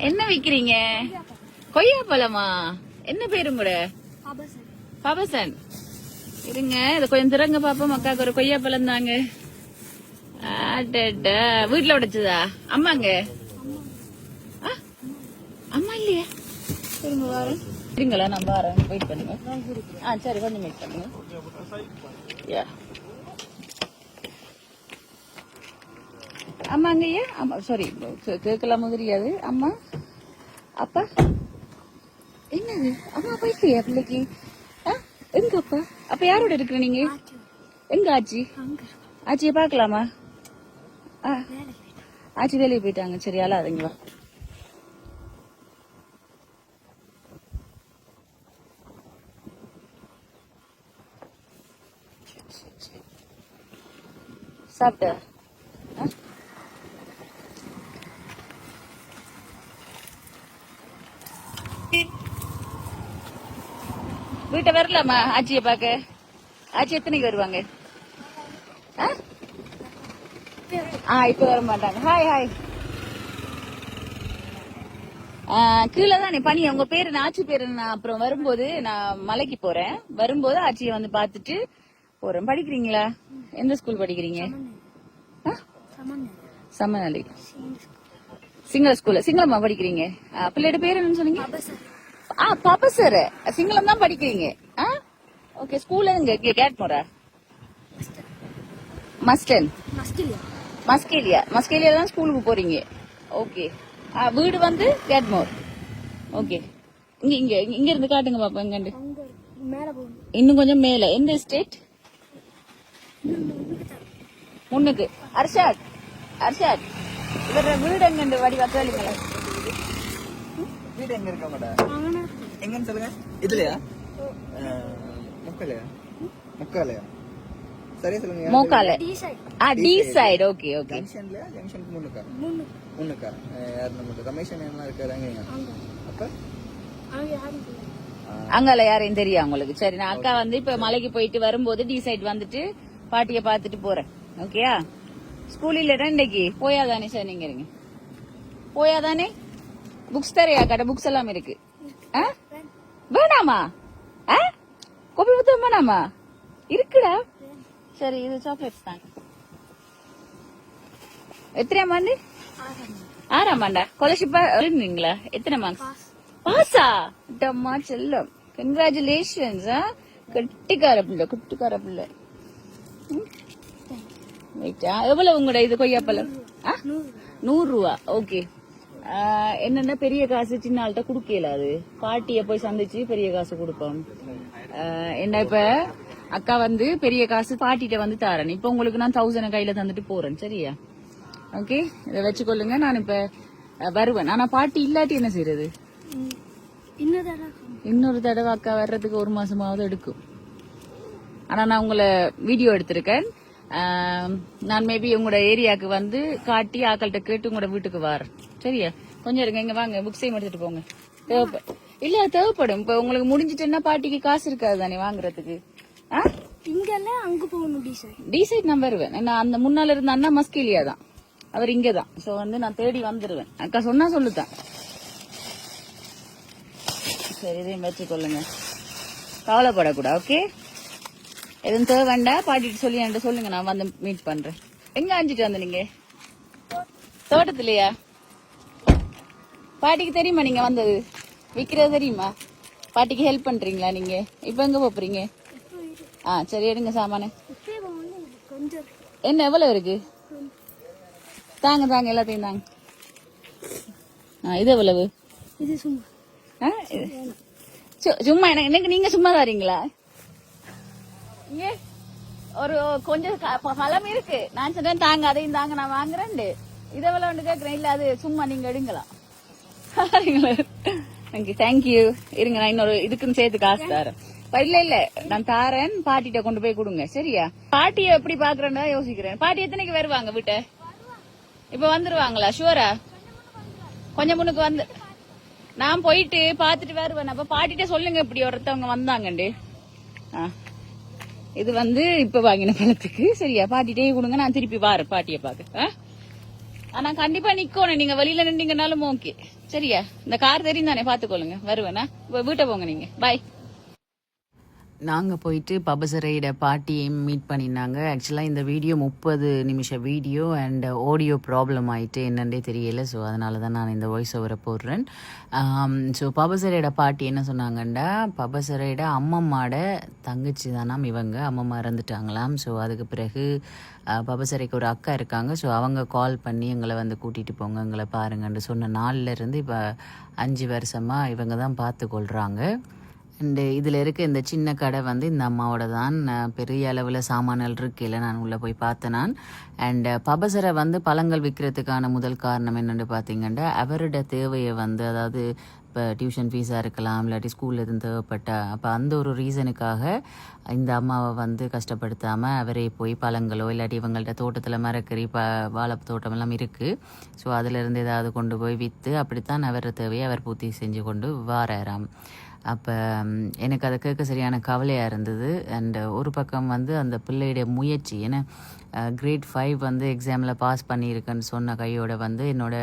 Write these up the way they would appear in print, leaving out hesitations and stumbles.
என்ன விக்கிறீங்க? கொய்யா பழமா? என்ன பேரும் கூட? பபசன். இருங்க இத கொஞ்சம் திறங்க பாப்போம். அக்காக்கு ஒரு கொய்யா பழம் தாங்க. வீட்டுல உடைச்சதா? அம்மாங்க அம்மா இல்லையா? இருங்க வாரேன். இருங்களா நான் வாரேன். வெயிட் பண்ணுங்க. சரி கொஞ்சம் வெயிட் பண்ணுங்க. அம்மாங்க ஐயா அம்மா சாரி கேட்கலாம தெரியாது. அம்மா அப்பா என்னது? அம்மா போயிட்டியா பிள்ளைக்கு? எங்க அப்பா? அப்ப யாரோட இருக்கிற நீங்க? எங்க ஆச்சி? ஆச்சிய பாக்கலாமா? ஆச்சி வேலையை போயிட்டாங்க. சரி அழாதீங்களா? சாப்பிட்ட? வீட்டை வரலாமா ஆச்சிய பாக்க? ஆச்சி எத்தனைக்கு வருவாங்க? இப்ப வர மாட்டாங்க. Hi hi. கீழே தானே பனி. உங்க பேரு ஆச்சி பேரு. நான் அப்புறம் வரும்போது நான் மலைக்கு போறேன். வரும்போது ஆச்சியை வந்து பாத்துட்டு போறேன். படிக்கிறீங்களா? எந்த ஸ்கூல் படிக்கிறீங்க? சமநலி சிங்கள ஸ்கூல்ல. சிங்களமா படிக்கிறீங்க? பிள்ளையோட பேர் என்னன்னு சொன்னீங்க? பபசர். சிங்களம் தான் படிக்கிறீங்க. ஓகே. ஸ்கூல்ல எங்க? கேட்மோரா? மஸ்டன் மஸ்கேலியா. மஸ்கேலியா தான் ஸ்கூலுக்கு போறீங்க. ஓகே. வீடு வந்து கேட்மோர். ஓகே. இங்க இங்க இங்க இருந்து காட்டுங்க பாப்பா. எங்க இன்னும் கொஞ்சம் மேல. எந்த ஸ்டேட்? முன்னுக்கு. அர்ஷாத் அர்ஷாத் இவர வீடு எங்க? வடிவா கேளுங்களா? வீடு எங்க இருக்க மாட்டா? எங்கன்னு சொல்லுங்க. இதுலயா? முக்காலையா? முக்காலையா? சரியா சொல்லுங்க. மோக்கால. T side. Okay okay. ஜங்ஷன்லயா? ஜங்ஷனுக்கு முன்னுக்கா? முன்னுக்கா. யார் நம்ம ரமேஷ் அண்ணா இருக்காங்க. அப்ப அங்கால யாரையும் தெரியும் உங்களுக்கு? சரி நான் அக்கா வந்து இப்ப மலைக்கு போயிட்டு வரும்போது டி சைடு வந்துட்டு பாட்டிய பாத்துட்டு போறேன். ஓகேயா? ஸ்கூல் இல்லடா இன்னைக்கு. போயாதானே சார்? நீங்க இருங்க. போயாதானே? புக்ஸ் தரையா? கடை புக்ஸ் எல்லாம் இருக்கு. வேணாமா? கோபி புத்தகம் வேணாமா? இருக்குடா. சரி இது சாக்லேட்ஸ் தாங்க. எத்தனை ஆண்டு? 6ஆம் ஆண்டா? ஸ்காலர்ஷிப்பா இருந்தீங்களா? எத்தனை மார்க்ஸ்? பாஸா? டம்மா செல்லம். கங்க்ராச்சுலேஷன்ஸ். கட்டிக்கார பிள்ளை குட்டிக்கார பிள்ளை. எவ்வளவு உங்களோட இது கொய்யாப்பழம்? 100 ரூபா. ஓகே. என்னன்னா பெரிய காசு சின்ன ஆள்கிட்ட குடுக்கல. அது பாட்டிய போய் சந்திச்சு பெரிய காசு கொடுப்போம். என்ன இப்ப அக்கா வந்து பெரிய காசு பாட்டிட்ட வந்து தாரேன். இப்ப உங்களுக்கு நான் 1000 கையில தந்துட்டு போறேன். சரியா? ஓகே. இதை வச்சுக்கொள்ளுங்க. நான் இப்ப வருவேன். ஆனா பாட்டி இல்லாட்டி என்ன செய்யறது? இன்னொரு தடவை அக்கா வர்றதுக்கு 1 மாசமாவது எடுக்கும். ஆனா நான் உங்களை வீடியோ எடுத்திருக்கேன். நான் மேபி உங்களோட ஏரியாவுக்கு வந்து காட்டி ஆக்கள்கிட்ட கேட்டு உங்களோட வீட்டுக்கு வரேன். சரியா? கொஞ்சம் இருங்க. இங்க வாங்க. புக்ஸையும் எடுத்துட்டு போங்க. இல்ல தேவைப்படும். இப்ப உங்களுக்கு முடிஞ்சிட்டுன்னா பாட்டிக்கு காசு இருக்காது தானே வாங்குறதுக்கு. அங்க போகணும். டி சைட் நான் வருவேன். நான் அந்த முன்னால இருந்த அண்ணா மஸ்கேலியா தான். அவர் இங்கதான். சோ வந்து நான் தேடி வந்துருவேன். அக்கா சொன்னா சொல்லுதான். சரி இதையும் வச்சுக்கொள்ளுங்க. கவலைப்படக்கூடாது. ஓகே. எதுவும் தேவை வேண்டாம். பாட்டிட்டு சொல்லி என்கிட்ட சொல்லுங்க. நான் வந்து மீட் பண்றேன். எங்க அஞ்சிட்டு வந்து நீங்க? தோட்டத்திலயா? பாட்டிக்கு தெரியுமா நீங்க வந்தது? விக்கிறது தெரியுமா? பாட்டிக்கு ஹெல்ப் பண்றீங்களா நீங்க? இப்ப எங்க போறீங்க? சரி எடுங்க சாமான. என்ன எவ்வளவு இருக்கு? தாங்க தாங்க எல்லாத்தையும் தாங்க. இது எவ்வளவு? சும்மா எனக்கு நீங்க சும்மா தாரீங்களா? ஒரு கொஞ்சம் பழம் இருக்கு. நான் சொன்னேன் தாங்க அதையும் தாங்க நான் வாங்குறேன். இதை எவ்வளவு கேக்குறேன். இல்ல அது சும்மா நீங்க எடுங்களா? தேங்க்யூ. இருங்க நான் இன்னொரு இதுக்குன்னு சேர்த்து காசு தரேன். இல்ல இல்ல நான் தாரேன். பாட்டிட்ட கொண்டு போய் கொடுங்க. சரியா? பாட்டிய எப்படி பாக்குறேன்னு யோசிக்கிறேன். பாட்டி எத்தனைக்கு வருவாங்க வீட்டை? இப்ப வந்துருவாங்களா? ஷுவரா? கொஞ்சம் முன்னுக்கு வந்து நான் போயிட்டு பாத்துட்டு வருவேன். அப்ப பாட்டிட்ட சொல்லுங்க இப்படி ஒருத்தவங்க வந்தாங்கண்டு. இது வந்து இப்ப வாங்கின பழத்துக்கு. சரியா? பாட்டிட்டே கொடுங்க. நான் திருப்பி வாரேன் பாட்டிய பாக்க. ஆனா கண்டிப்பா நிக்கணும், நீங்க வெளியில நின்றீங்கனாலும் ஓகே. சரியா? இந்த கார் தெரியும் தானே, பாத்துக்கொள்ளுங்க. வருவேனா? வீட்டை போங்க நீங்க. பாய். நாங்கள் போயிட்டு பபசரையோட பாட்டியையும் மீட் பண்ணியிருந்தாங்க. ஆக்சுவலாக இந்த வீடியோ 30 நிமிஷம் வீடியோ அண்ட் ஆடியோ ப்ராப்ளம் ஆகிட்டு என்னென்னே தெரியல. ஸோ அதனால தான் நான் இந்த வாய்ஸ் ஓவரை போடுறேன். ஸோ பபசரையோட பாட்டி என்ன சொன்னாங்கண்டா, பபசரையோட அம்மம்மாட தங்கச்சி தானாம் இவங்க. அம்மம்மா இறந்துட்டாங்களாம். ஸோ அதுக்கு பிறகு பபசரைக்கு ஒரு அக்கா இருக்காங்க. ஸோ அவங்க கால் பண்ணி எங்களை வந்து கூட்டிகிட்டு போங்க, எங்களை பாருங்கன்னு சொன்ன நாள்லேருந்து இப்போ 5 வருஷமாக இவங்க தான் பார்த்து கொள்கிறாங்க. அண்டு இதில் இருக்க இந்த சின்ன கடை வந்து இந்த அம்மாவோட தான். பெரிய அளவில் சாமான்கள் இருக்கையில் நான் உள்ளே போய் பார்த்தேன் நான். அண்டு பபசரை வந்து பழங்கள் விற்கிறதுக்கான முதல் காரணம் என்னென்னு பார்த்தீங்கன்னா, அவரோட தேவையை வந்து, அதாவது இப்போ டியூஷன் ஃபீஸாக இருக்கலாம், இல்லாட்டி ஸ்கூலில் இருந்து தேவைப்பட்டா, அப்போ அந்த ஒரு ரீசனுக்காக இந்த அம்மாவை வந்து கஷ்டப்படுத்தாமல் அவரே போய் பழங்களோ இல்லாட்டி இவங்கள்ட்ட தோட்டத்தில் மரக்கறி வாழை தோட்டமெல்லாம் இருக்குது. ஸோ அதிலிருந்து ஏதாவது கொண்டு போய் விற்று அப்படித்தான் அவர் தேவையை அவர் பூர்த்தி செஞ்சு கொண்டு வாராராம். அப்போ எனக்கு அதை கேட்க சரியான கவலையாக இருந்தது. அண்ட் ஒரு பக்கம் வந்து அந்த பிள்ளையுடைய முயற்சி, ஏன்னா கிரேட் 5 வந்து எக்ஸாமில் பாஸ் பண்ணியிருக்கேன்னு சொன்ன கையோட வந்து என்னோட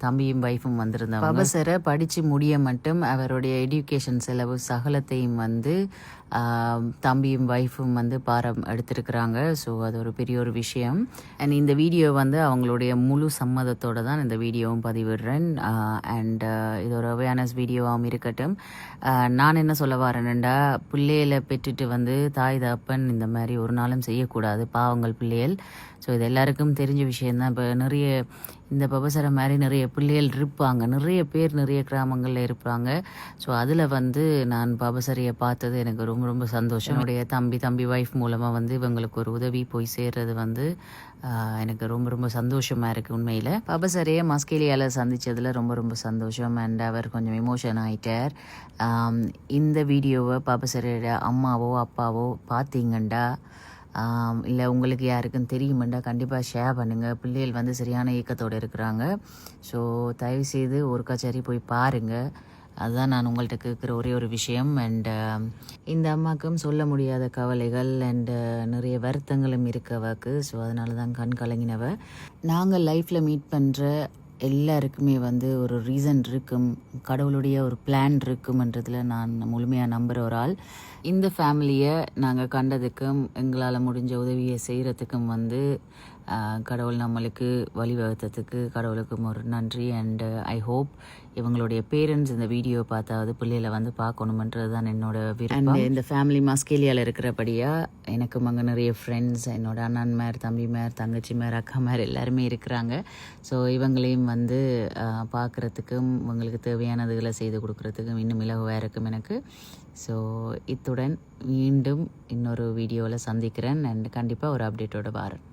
தம்பியும் வைஃபும் வந்திருந்தாங்க. பபசரை படித்து முடிய மட்டும் அவருடைய எஜுகேஷன் செலவு சகலத்தையும் வந்து தம்பியும் வைஃபும் வந்து பாரம் எடுத்திருக்கிறாங்க. ஸோ அது ஒரு பெரிய ஒரு விஷயம். அண்ட் இந்த வீடியோ வந்து அவங்களுடைய முழு சம்மதத்தோடு தான் இந்த வீடியோவும் பதிவிடுறேன். அண்ட் இது ஒரு அவேர்னஸ் வீடியோவாகவும் இருக்கட்டும். நான் என்ன சொல்ல வரேன்டா, பிள்ளைகளை பெற்றுட்டு வந்து தாய் தப்பன் இந்த மாதிரி ஒரு நாளும் செய்யக்கூடாது, பாவங்கள் பிள்ளைகள். ஸோ இது எல்லாருக்கும் தெரிஞ்ச விஷயந்தான். இப்போ நிறைய இந்த பபசரை மாதிரி நிறைய பிள்ளைகள் இருப்பாங்க, நிறைய பேர் நிறைய கிராமங்களில் இருப்பாங்க. ஸோ அதில் வந்து நான் பபசரையை பார்த்தது எனக்கு ரொம்ப ரொம்ப சந்தோஷம். என்னுடைய தம்பி வைஃப் மூலமாக வந்து இவங்களுக்கு ஒரு உதவி போய் சேர்றது வந்து எனக்கு ரொம்ப ரொம்ப சந்தோஷமாக இருக்குது. உண்மையில் பபசரையை மஸ்கேலியாவில் சந்தித்ததில் ரொம்ப ரொம்ப சந்தோஷம். அண்ட் அவர் கொஞ்சம் எமோஷன் ஆகிட்டார். இந்த வீடியோவை பபசரையோட அம்மாவோ அப்பாவோ பார்த்தீங்கண்டா, இல்லை உங்களுக்கு யாருக்கும் தெரியுமெண்டா கண்டிப்பாக ஷேர் பண்ணுங்கள். பிள்ளைகள் வந்து சரியான இயக்கத்தோடு இருக்கிறாங்க. ஸோ தயவுசெய்து ஒரு கச்சேரி போய் பாருங்கள். அதுதான் நான் உங்கள்கிட்ட கேட்குற ஒரே ஒரு விஷயம். அண்டு இந்த அம்மாவுக்கும் சொல்ல முடியாத கவலைகள் அண்டு நிறைய வருத்தங்களும் இருக்கவாக்கு. ஸோ அதனால தான் கண் கலங்கினவ. நாங்கள் லைஃப்பில் மீட் பண்ணுற எல்லாருக்குமே வந்து ஒரு ரீசன் இருக்கும், கடவுளுடைய ஒரு பிளான் இருக்கும்ன்றதில் நான் முழுமையாக நம்புகிற ஒரு ஆள். இந்த ஃபேமிலியை நாங்கள் கண்டதுக்கும் எங்களால் முடிஞ்ச உதவியை செய்கிறதுக்கும் வந்து கடவுள் நம்மளுக்கு வழிவகுத்ததுக்கு கடவுளுக்கும் ஒரு நன்றி. அண்டு ஐ ஹோப் இவங்களுடைய பேரண்ட்ஸ் இந்த வீடியோ பார்த்தாவது பிள்ளைகளை வந்து பார்க்கணுமன்றது தான் என்னோட விருப்பம். இந்த ஃபேமிலி மஸ்கேலியாவில் இருக்கிறபடியாக எனக்கும் அங்கே நிறைய ஃப்ரெண்ட்ஸ், என்னோட அண்ணன்மார், தம்பிமார், தங்கச்சிமார், அக்காமார் எல்லாருமே இருக்கிறாங்க. ஸோ இவங்களையும் வந்து பார்க்குறதுக்கும் இவங்களுக்கு தேவையானதுகளை செய்து கொடுக்குறதுக்கும் இன்னும் இலகுவாக இருக்கும் எனக்கு. ஸோ இத்துடன் மீண்டும் இன்னொரு வீடியோவில் சந்திக்கிறேன். அண்ட் கண்டிப்பாக ஒரு அப்டேட்டோடு வரேன்.